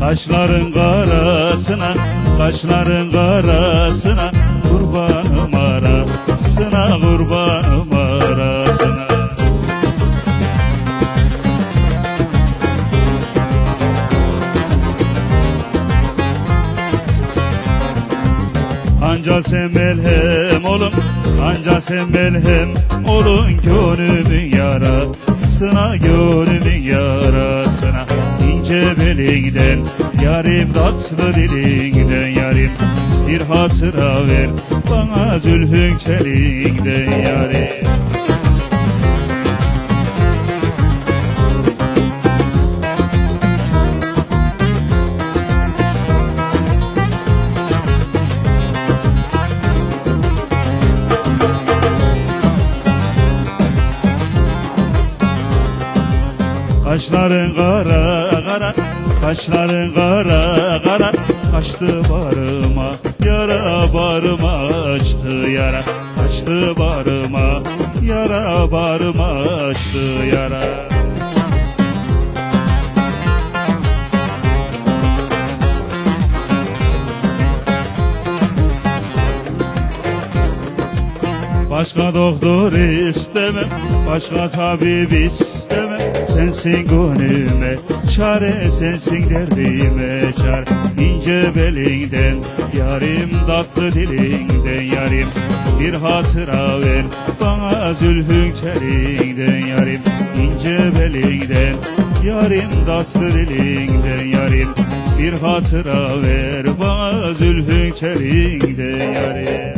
Kaşların karasına, kaşların karasına, kurbanım arasına, kurbanım arasına. Anca sen melhem olun, anca sen melhem olun gönlümün yarasına, gönlümün yarasına. İnce belinden yarim, tatlı dilinden yarim, bir hatıra ver bana zülfün çeliğinden yarim. Kaşların kara kara, kaşların kara kara, açtı barıma yara, barıma açtı yara, açtı barıma yara, barıma açtı yara. Başka doktor istemem, başka tabip istemem. Sensin gönlüme çare, sensin derdime çare. İnce belinden yarim, tatlı dilinden yarim, bir hatıra ver bana zülfün çeliğinden yarim. İnce belinden yarim, tatlı dilinden yarim, bir hatıra ver bana zülfün çeliğinden yarim.